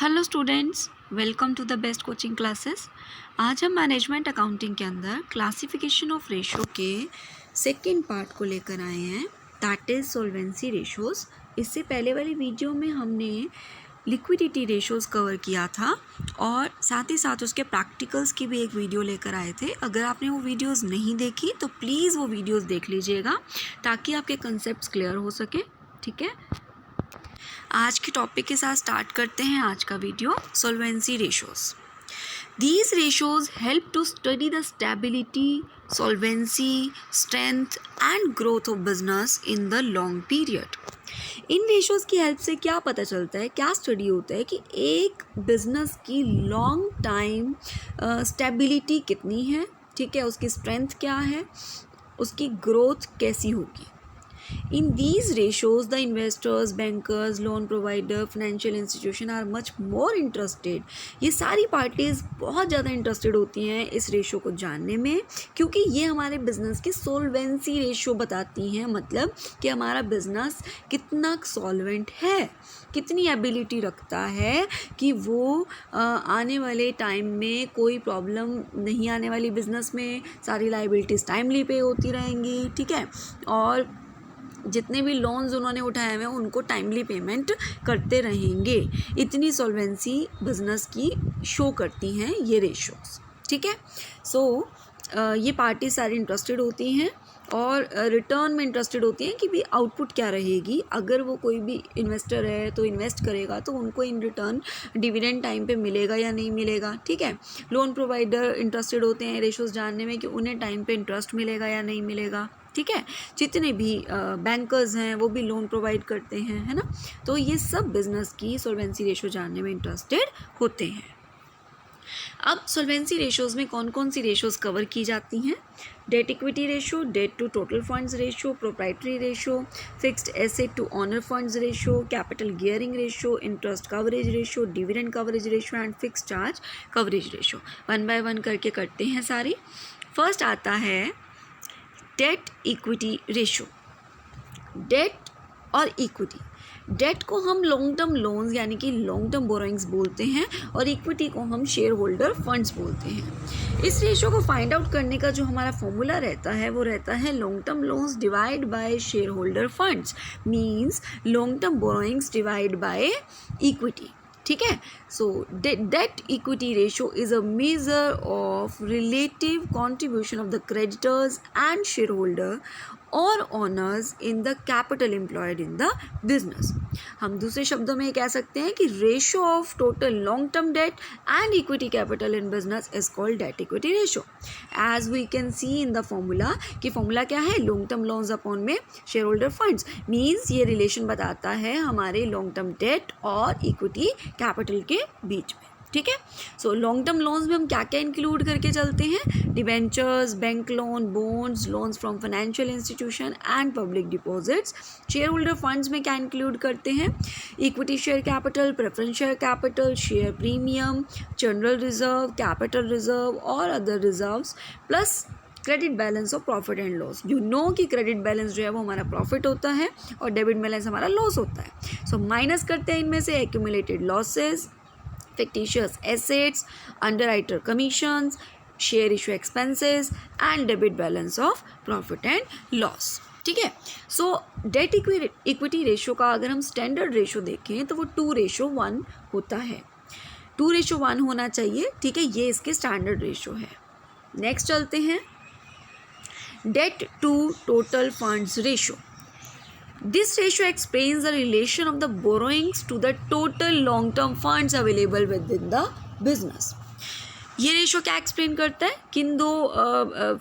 Hello students, welcome to the best coaching classes. आज हम management accounting के अंदर क्लासिफिकेशन ऑफ रेशो के सेकेंड पार्ट को लेकर आए हैं, दैट इज़ सॉल्वेंसी रेशोज़। इससे पहले वाली वीडियो में हमने लिक्विडिटी रेशोज़ कवर किया था और साथ ही साथ उसके प्रैक्टिकल्स की भी एक वीडियो लेकर आए थे। अगर आपने वो वीडियोज़ नहीं देखी तो प्लीज़ वो वीडियोज़ देख लीजिएगा ताकि आपके कंसेप्ट्स क्लियर हो सके, ठीक है। आज के टॉपिक के साथ स्टार्ट करते हैं आज का video, solvency ratios. These ratios help to study the stability, solvency, strength and growth of business in the long period. In ratios की हेल्प से क्या पता चलता है, क्या स्टडी होता है कि एक बिजनेस की लॉन्ग टाइम स्टेबिलिटी कितनी है, ठीक है, उसकी स्ट्रेंथ क्या है, उसकी ग्रोथ कैसी होगी। In these ratios, the investors, bankers, loan provider, financial institution are much more interested. ये सारी पार्टीज़ बहुत ज़्यादा इंटरेस्टेड होती हैं इस रेशो को जानने में, क्योंकि ये हमारे बिजनेस की सोल्वेंसी रेशो बताती हैं, मतलब कि हमारा बिजनेस कितना सॉल्वेंट है, कितनी एबिलिटी रखता है कि वो आने वाले टाइम में कोई प्रॉब्लम नहीं आने वाली, बिजनेस में सारी लाइबिलिटीज़ टाइमली पे होती रहेंगी, ठीक है, और जितने भी लोन्स उन्होंने उठाए हुए हैं उनको टाइमली पेमेंट करते रहेंगे। इतनी सॉल्वेंसी बिजनेस की शो करती हैं ये रेशोज़, ठीक है। सो ये पार्टी सारी इंटरेस्टेड होती हैं और रिटर्न में इंटरेस्टेड होती हैं कि भी आउटपुट क्या रहेगी। अगर वो कोई भी इन्वेस्टर है तो इन्वेस्ट करेगा तो उनको इन रिटर्न डिविडेंड टाइम पे मिलेगा या नहीं मिलेगा, ठीक है। लोन प्रोवाइडर इंटरेस्टेड होते हैं रेशोज़ जानने में कि उन्हें टाइम पे इंटरेस्ट मिलेगा या नहीं मिलेगा, ठीक है। जितने भी बैंकर्स हैं वो भी लोन प्रोवाइड करते हैं, है ना। तो ये सब बिजनेस की सॉल्वेंसी रेशो जानने में इंटरेस्टेड होते हैं। अब सॉल्वेंसी रेशोज़ में कौन कौन सी रेशोज़ कवर की जाती हैं? Debt equity ratio, debt to total funds ratio, proprietary ratio, fixed asset to owner funds ratio, capital gearing ratio, interest coverage ratio, dividend coverage ratio and fixed charge coverage ratio. One by one करके करते हैं सारी। First आता है debt equity ratio. Debt और equity, debt को हम long term loans यानी कि लॉन्ग टर्म बोरोइंग्स बोलते हैं और इक्विटी को हम शेयर होल्डर फंड्स बोलते हैं। इस रेशो को फाइंड आउट करने का जो हमारा फॉर्मूला रहता है वो रहता है long term loans divide by share holder funds, means long term borrowings divide by equity, ठीक है। So debt equity ratio is a measure of relative contribution of the creditors and share holder और owners in the capital employed in the business. हम दूसरे शब्दों में कह सकते हैं कि ratio of total long term debt and equity capital in business is called debt equity ratio. As we can see in the formula, कि formula क्या है, लॉन्ग टर्म लोन्स अपॉन में शेयर होल्डर फंड्स, मीन्स ये relation बताता है हमारे long term debt और equity capital के बीच में, ठीक है। सो लॉन्ग टर्म लोन्स में हम क्या क्या इंक्लूड करके चलते हैं? Debentures, bank loan, bonds, loans from financial institution and public deposits. Share holder funds में क्या इंक्लूड करते हैं? Equity share capital, preference share capital, share premium, general reserve, capital reserve और other reserves, plus credit balance और profit and loss. You know कि credit balance जो है वो हमारा प्रॉफिट होता है और डेबिट बैलेंस हमारा लॉस होता है। सो माइनस करते हैं इनमें से accumulated losses, fictitious assets, underwriter commissions, share issue expenses and debit balance of profit and loss, ठीक है। सो डेट इक्विटी रेशो का अगर हम स्टैंडर्ड रेशो देखें तो वो 2:1 होता है। 2:1 होना चाहिए, ठीक है, ये इसके स्टैंडर्ड रेशो है। नेक्स्ट चलते हैं debt to total funds ratio. This ratio explains the relation of the borrowings to the total long-term funds available within the business. ये रेशो क्या एक्सप्लेन करता है? किन दो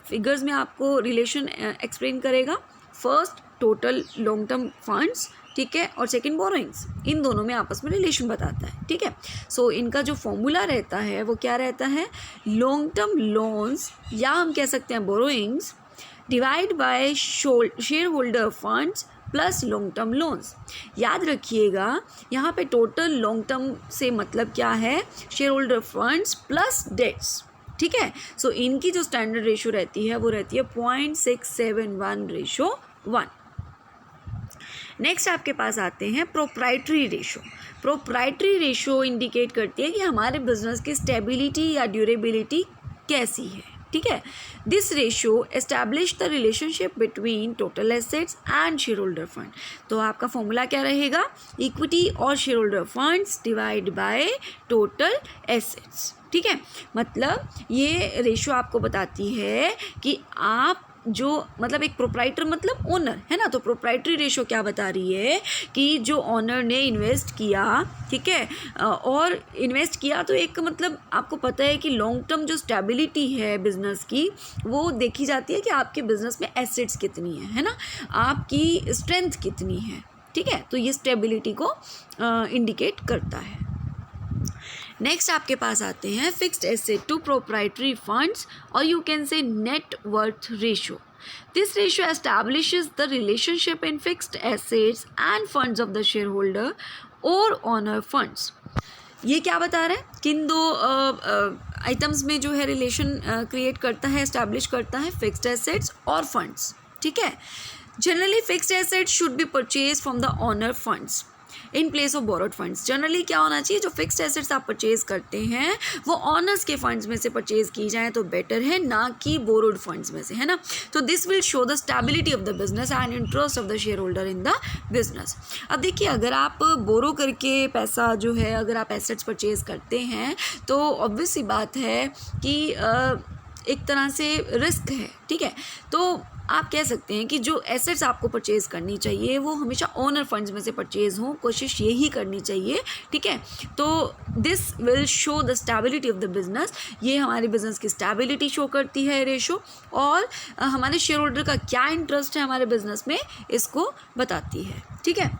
फिगर्स में आपको रिलेशन एक्सप्लेन करेगा? First total long term funds, ठीक है, और सेकंड बोरोइंग्स, इन दोनों में आपस में रिलेशन बताता है, ठीक है। सो इनका जो फॉर्मूला रहता है वो क्या रहता है? लॉन्ग टर्म लोन्स या हम कह सकते हैं borrowings divide by share holder funds plus long term loans. याद रखिएगा यहाँ पे टोटल लॉन्ग टर्म से मतलब क्या है? Share holder funds plus debts, ठीक है। सो इनकी जो स्टैंडर्ड रेशो रहती है वो रहती है 0.671:1। नेक्स्ट आपके पास आते हैं proprietary ratio. Proprietary ratio indicate करती है कि हमारे बिजनेस की स्टेबिलिटी या ड्यूरेबिलिटी कैसी है, ठीक है। This ratio establish the relationship between total assets and share holder fund. तो आपका फॉर्मूला क्या रहेगा, इक्विटी और share holder funds divide by total assets, ठीक है। मतलब ये रेशो आपको बताती है कि आप जो मतलब एक प्रोप्राइटर मतलब ओनर है ना, तो प्रोप्राइटरी रेशो क्या बता रही है कि जो ओनर ने इन्वेस्ट किया, ठीक है, और इन्वेस्ट किया तो एक मतलब आपको पता है कि लॉन्ग टर्म जो स्टेबिलिटी है बिजनेस की वो देखी जाती है कि आपके बिजनेस में एसेट्स कितनी है ना, आपकी स्ट्रेंथ कितनी है, ठीक है। तो ये स्टेबिलिटी को इंडिकेट करता है। नेक्स्ट आपके पास आते हैं fixed asset to proprietary funds और you can say net worth ratio. This ratio establishes the relationship in fixed assets and funds of the share holder और ओनर फंड्स। ये क्या बता रहा है, किन दो आइटम्स में जो है रिलेशन क्रिएट करता है, एस्टैब्लिश करता है, फिक्स्ड एसेट्स और फंड्स, ठीक है। Generally fixed assets should be purchase from the owner funds in place of borrowed funds. Generally क्या होना चाहिए, जो फिक्स्ड एसेट्स आप परचेज करते हैं वो ऑनर्स के फंड्स में से परचेज की जाए तो बेटर है, ना कि बोरोड फंड्स में से, है ना। तो this will show the stability of the business and interest of the share holder in the business. अब देखिए, अगर आप बोरो करके पैसा जो है, अगर आप एसेट्स परचेज करते हैं तो ऑब्वियस सी बात है कि एक तरह से रिस्क है, ठीक है। तो आप कह सकते हैं कि जो एसेट्स आपको परचेज़ करनी चाहिए वो हमेशा ओनर फंड्स में से परचेज़ हों, कोशिश यही करनी चाहिए, ठीक है। तो this will show the stability of the business. ये हमारे बिजनेस की स्टेबिलिटी शो करती है रेशो, और हमारे शेयर होल्डर का क्या इंटरेस्ट है हमारे बिजनेस में इसको बताती है, ठीक है।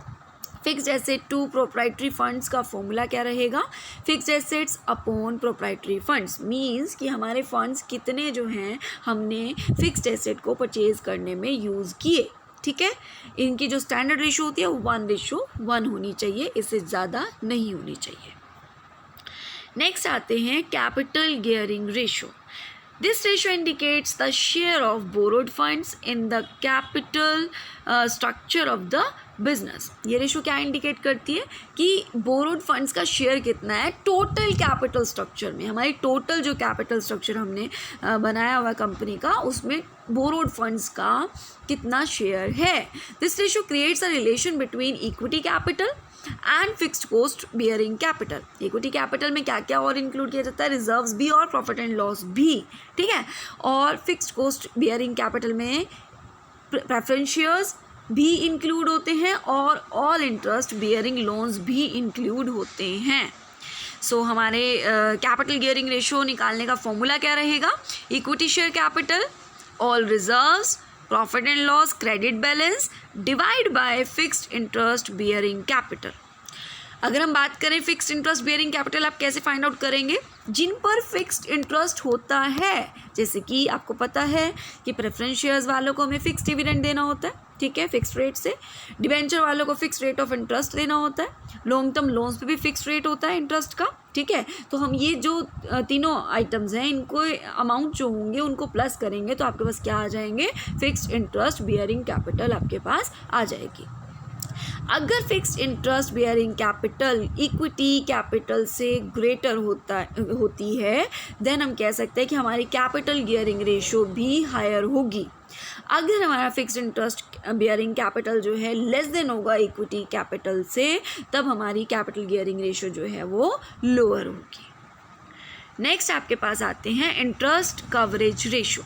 Fixed asset to proprietary funds का फॉर्मूला क्या रहेगा, fixed assets upon proprietary funds, means कि हमारे फंड्स कितने जो हैं हमने फिक्स्ड एसेट को परचेज करने में यूज़ किए, ठीक है। इनकी जो स्टैंडर्ड रेशो होती है वो 1:1 होनी चाहिए, इससे ज़्यादा नहीं होनी चाहिए। नेक्स्ट आते हैं capital gearing ratio. This ratio indicates the share of borrowed funds in the capital structure of the business। ये रेशो क्या इंडिकेट करती है कि बोरोड फंड्स का शेयर कितना है टोटल कैपिटल स्ट्रक्चर में। हमारी टोटल जो कैपिटल स्ट्रक्चर हमने बनाया हुआ कंपनी का, उसमें बोरोड फंड्स का कितना शेयर है। This ratio creates a relation between equity capital and fixed cost bearing capital. Equity capital में क्या क्या और इंक्लूड किया जाता है, रिजर्व्स भी और प्रॉफिट एंड लॉस भी, ठीक है। और फिक्स्ड कॉस्ट बियरिंग कैपिटल में प्रेफरेंस शेयर्स भी इंक्लूड होते हैं और ऑल इंटरेस्ट बियरिंग लोन्स भी इंक्लूड होते हैं। सो हमारे कैपिटल गियरिंग रेशो निकालने का फॉर्मूला क्या रहेगा, equity share capital, all reserves, profit and loss, credit balance divide by fixed interest bearing capital. अगर हम बात करें फिक्स्ड इंटरेस्ट बियरिंग कैपिटल, आप कैसे फाइंड आउट करेंगे, जिन पर फिक्स्ड इंटरेस्ट होता है, जैसे कि आपको पता है कि प्रेफरेंस शेयर्स वालों को हमें फिक्स्ड डिविडेंड देना होता है, ठीक है, फिक्स्ड रेट से। डिबेंचर वालों को फिक्स्ड रेट ऑफ इंटरेस्ट देना होता है, लॉन्ग टर्म लोन्स पे भी फिक्स्ड रेट होता है इंटरेस्ट का, ठीक है। तो हम ये जो तीनों आइटम्स हैं, इनको अमाउंट जो होंगे उनको प्लस करेंगे तो आपके पास क्या आ जाएंगे, फिक्स्ड इंटरेस्ट बियरिंग कैपिटल आपके पास आ जाएगी। अगर fixed interest bearing capital equity capital से ग्रेटर होती है, देन हम कह सकते हैं कि हमारी कैपिटल गियरिंग रेशो भी हायर होगी। अगर हमारा फिक्स्ड इंटरेस्ट बियरिंग कैपिटल जो है लेस देन होगा इक्विटी कैपिटल से, तब हमारी कैपिटल गियरिंग रेशो जो है वो लोअर होगी। नेक्स्ट आपके पास आते हैं interest coverage ratio.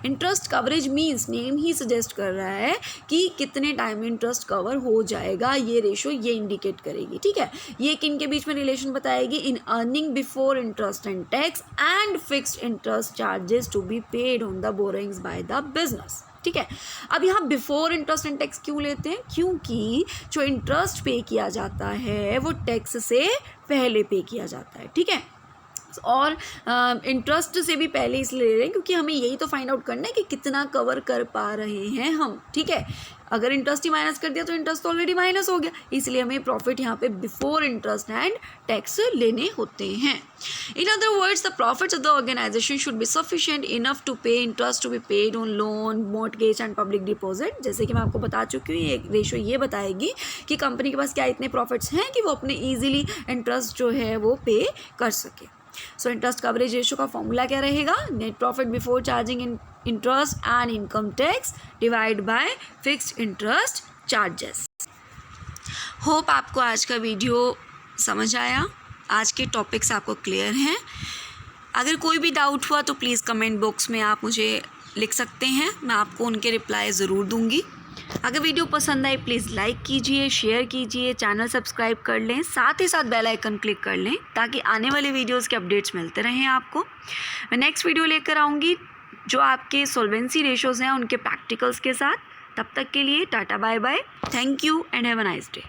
Interest coverage means name ही सजेस्ट कर रहा है कि कितने टाइम में इंटरेस्ट कवर हो जाएगा, ये रेशो ये इंडिकेट करेगी, ठीक है। ये किन के बीच में रिलेशन बताएगी, in earning before interest and tax and fixed interest charges to be paid on the borrowings by the business, ठीक है। अब यहाँ बिफोर इंटरेस्ट एंड टैक्स क्यों लेते हैं, क्योंकि जो इंटरेस्ट पे किया जाता है वो टैक्स से पहले पे किया जाता है, ठीक है। और इंटरेस्ट से भी पहले इसलिए ले रहे हैं क्योंकि हमें यही तो फाइंड आउट करना है कि कितना कवर कर पा रहे हैं हम, ठीक है। अगर इंटरेस्ट ही माइनस कर दिया तो इंटरेस्ट तो ऑलरेडी माइनस हो गया, इसलिए हमें प्रॉफिट यहाँ पे बिफोर इंटरेस्ट एंड टैक्स लेने होते हैं। In other words the profits of the organization should be sufficient enough to pay interest to be paid on loan, mortgage and public deposit. जैसे कि मैं आपको बता चुकी हूँ, ये रेशो ये बताएगी कि कंपनी के पास क्या इतने प्रॉफिट्स हैं कि वो अपने ईजिली इंटरेस्ट जो है वो पे कर सके। सो इंटरेस्ट कवरेज रेशो का फॉर्मूला क्या रहेगा? Net profit before charging interest and income tax divide by fixed interest charges. Hope आपको आज का वीडियो समझ आया, आज के टॉपिक्स आपको क्लियर हैं। अगर कोई भी डाउट हुआ तो प्लीज़ कमेंट बॉक्स में आप मुझे लिख सकते हैं, मैं आपको उनके रिप्लाई ज़रूर दूंगी। अगर वीडियो पसंद आए प्लीज़ लाइक कीजिए, शेयर कीजिए, चैनल सब्सक्राइब कर लें, साथ ही साथ बेल आइकन क्लिक कर लें ताकि आने वाले वीडियोस के अपडेट्स मिलते रहें आपको। मैं नेक्स्ट वीडियो लेकर आऊँगी जो आपके सॉल्वेंसी रेशोज़ हैं उनके प्रैक्टिकल्स के साथ। तब तक के लिए tata bye bye, thank you and have a nice day.